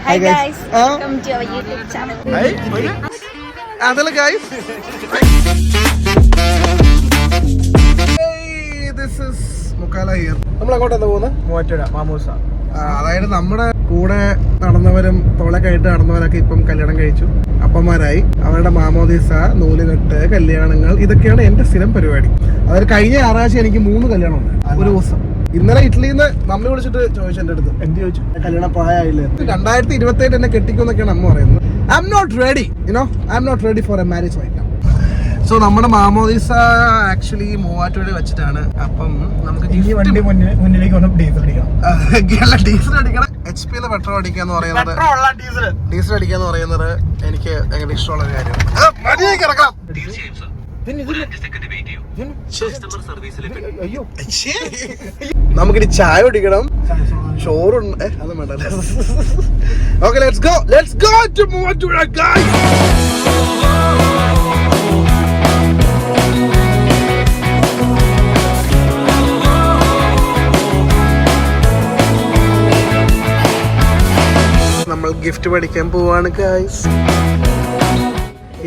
Hi guys, welcome to our YouTube channel. Hello guys. Hey, this is Mukala here. നമ്മൾ അങ്ങോട്ടാണ് പോകുന്നത് മൂവാറ്റുപുഴ മാമൂസ. അതായത് നമ്മുടെ കൂടെ നടന്നവരും തോളൊക്കെയായിട്ട് നടന്നവരൊക്കെ ഇപ്പം കല്യാണം കഴിച്ചു, അപ്പന്മാരായി. അവരുടെ മാമോദീസ, നൂലുകെട്ട്, കല്യാണങ്ങൾ, ഇതൊക്കെയാണ് എന്റെ സ്ഥിരം പരിപാടി. അതായത് കഴിഞ്ഞ ഞായറാഴ്ച എനിക്ക് 3 കല്യാണം ഉണ്ട് ഒരു ദിവസം. ഇന്നലെ ഇറ്റലിയിൽ നിന്ന് മമ്മി വിളിച്ചിട്ട് ചോദിച്ചു എന്റെ അടുത്ത്, എന്ത് ചോദിച്ചു, കല്യാണം പ്രായമായില്ലേ, 2027 എന്നെ കെട്ടിക്കുമെന്നൊക്കെയാണ് അമ്മ പറയുന്നത്. I am not ready for a marriage right now. So നമ്മുടെ മാമോദീസ ആക്ച്വലി മൂവാറ്റുപുഴ വെച്ചിട്ടാണ്. അപ്പം നമുക്ക് വണ്ടി മുന്നിലേക്ക് ഡീസൽ അടിക്കണം. HP പെട്രോൾ അടിക്കാന്ന് പറയുന്നത്, ഡീസൽ അടിക്കാന്ന് പറയുന്നത് എനിക്ക് ഭയങ്കര ഇഷ്ടമുള്ള ഒരു കാര്യമാണ്. നമുക്കിനി ചായ കുടിക്കണം, ചോറുണ്ട്, അത് വേണ്ട. Okay, let's go to Muvattupuzha guys. നമ്മൾ ഗിഫ്റ്റ് മേടിക്കാൻ പോവാണ് ഗൈസ്.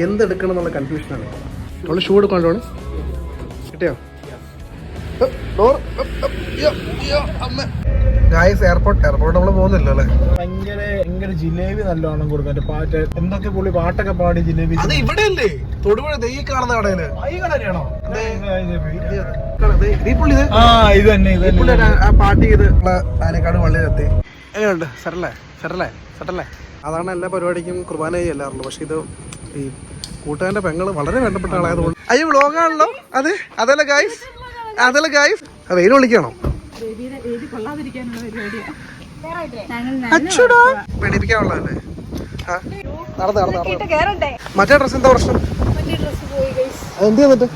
എന്തെടുക്കണം എന്നുള്ള കൺഫ്യൂഷനാണ്. നമ്മൾ ഷൂ എടുക്കണോ? കിട്ടിയോ? ഗൈസ്, എയർപോർട്ട് നമ്മൾ പോകുന്നില്ല അല്ലേ? ഭയങ്കര ജിലേബി നല്ലോണം കൊടുക്കാൻ പാട്ട്, എന്തൊക്കെ പുള്ളി പാട്ടൊക്കെ പാടി ജിലേബി. അത് ഇവിടെ അല്ലേ, തൊടുപുഴ ഈ കാണുന്ന കടയില്. ഇത് തന്നെ ആ പാർട്ടി ചെയ്ത് പാലക്കാട് വള്ളിയിലെത്തി. എങ്ങനെയുണ്ട്? സെറ്റല്ലേ. അതാണ് എല്ലാ പരിപാടിക്കും കുർബാന ചെയ്യാറുള്ളൂ. പക്ഷെ ഇത് ഈ കൂട്ടുകാരന്റെ പെങ്ങള് വളരെ വേണ്ടപ്പെട്ട ആളായതുകൊണ്ട്. അയ്യോ, വ്ളോഗാണല്ലോ അത്. അതല്ലേ ഗൈസ്, വെയിൽ വിളിക്കണോ? പേടിപ്പിക്കാനുള്ളതല്ലേ? നടന്നേ. മറ്റേ ഡ്രസ് എന്താ പ്രശ്നം? എന്ത് ചെയ്തിട്ട്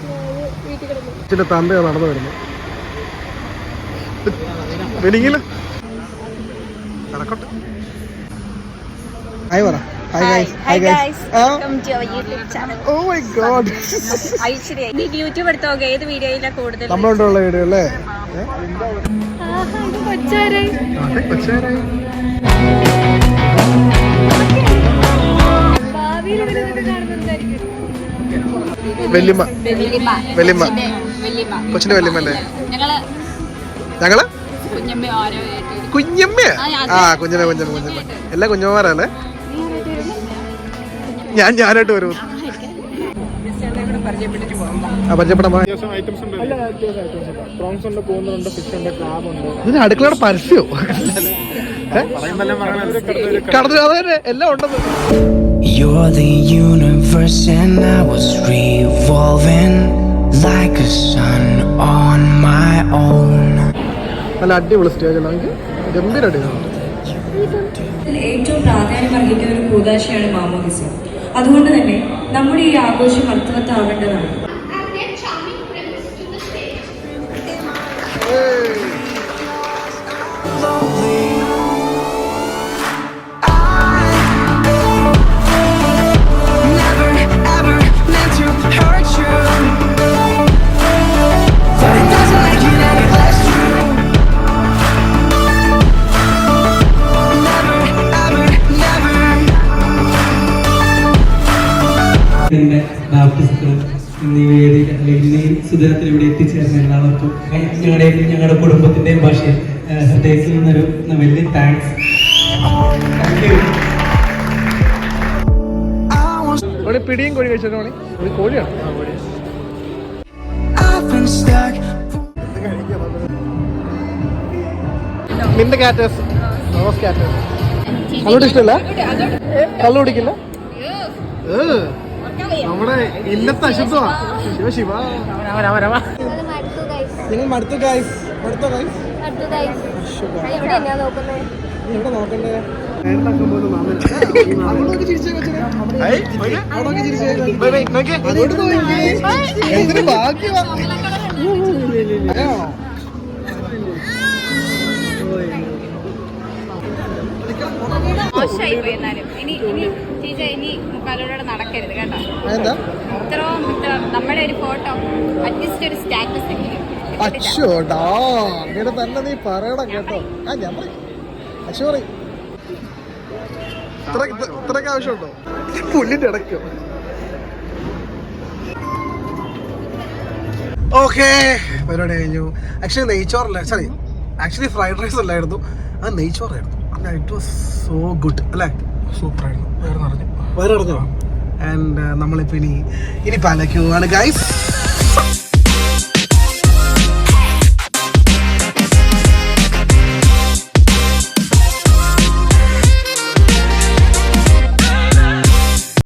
ഇച്ചിരി തന്തയോ നടന്നു വരുന്നു. വെളിയില് നടക്കട്ടെ. ഹായ് പറ. Hi guys, welcome to our YouTube channel. Oh my god. നീ യൂട്യൂബ് എടുത്തോക്കെ ഏത് വീഡിയോയിലാ കൂടുതൽ നമ്മളോടുള്ള വീഡിയോ അല്ലേ? വെല്ലിമ്മ കൊച്ചിന്റെ വെല്ലിമ്മല്ലേ ഞങ്ങള്? കുഞ്ഞമ്മ. കുഞ്ഞമ്മ എല്ലാ കുഞ്ഞമ്മമാരല്ലേ? ഞാനായിട്ട് വരും. ഇതിന് അടുക്കളയുടെ പരസ്യോ കടന്നു എല്ലാം ഉണ്ടെന്ന്. You're the universe and I was revolving like a sun on my own. നല്ല അടിപൊളി സ്റ്റേജ്, നമുക്ക് ഗംഭീര അടിപൊളി. ഏറ്റവും പ്രാധാന്യം അർഹിക്കുന്ന ഒരു കൂദാശയാണ് മാമോദിസ. അതുകൊണ്ട് തന്നെ നമ്മുടെ ഈ ആഘോഷം അർത്ഥവത്താവേണ്ടതാണ്. ബാപ്റ്റിസ്റ്റും എന്നീ സുദിനത്തിൽ ഇവിടെ എത്തിച്ചേർന്ന എല്ലാവർക്കും ഞങ്ങളുടെ കുടുംബത്തിന്റെയും ഭാഷയിൽ ഹൃദയത്തിൽ നിന്നൊരു വലിയ താങ്ക്സ്. പിടിയും കോഴി കഴിച്ചോ? കോഴിയാണ്. നിന്റെ കാറ്റേഴ്സ് കള്ളോട് ഇഷ്ടമല്ല? കള്ളു കുടിക്കില്ല? നമ്മുടെ ഇല്ലത്തെ അശുദ്ധമാണ്. ശിവ നിങ്ങൾ മടുത്തു ഗൈസ്. എവിടെ നോക്കണ്ടേ? എന്തിനു ഭാഗ്യമാ. ഇനി മുക്കാലോടെ നടക്കരുത് കേട്ടോ. നമ്മുടെ ഒരു ഫോട്ടോ അറ്റ്ലീസ്റ്റ് ഒരു സ്റ്റാറ്റസ് എങ്കിലും. അച്ചോടാ അങ്ങനെ തന്നെ നീ പറയണം കേട്ടോ. ഞാൻ പറയും. അശ്വറി ഇത്രയൊക്കെ ആവശ്യമുണ്ടോ? പുല്ലിന്റെ ഇടയ്ക്കോ? ഓക്കെ, പരിപാടി കഴിഞ്ഞു. ആക്ച്വലി നെയ്ച്ചോറല്ല, സോറി, ആക്ച്വലി ഫ്രൈഡ് റൈസ് അല്ലായിരുന്നു, അത് നെയ്ച്ചോറായിരുന്നു. ഇറ്റ് വാസ് സോ ഗുഡ് അല്ലേ? സൂപ്പറായിരുന്നു. വേറെ അറിഞ്ഞോ? ആൻഡ് നമ്മളിപ്പോൾ ഇനി പാലയ്ക്ക് പോവാണ് ഗൈസ്.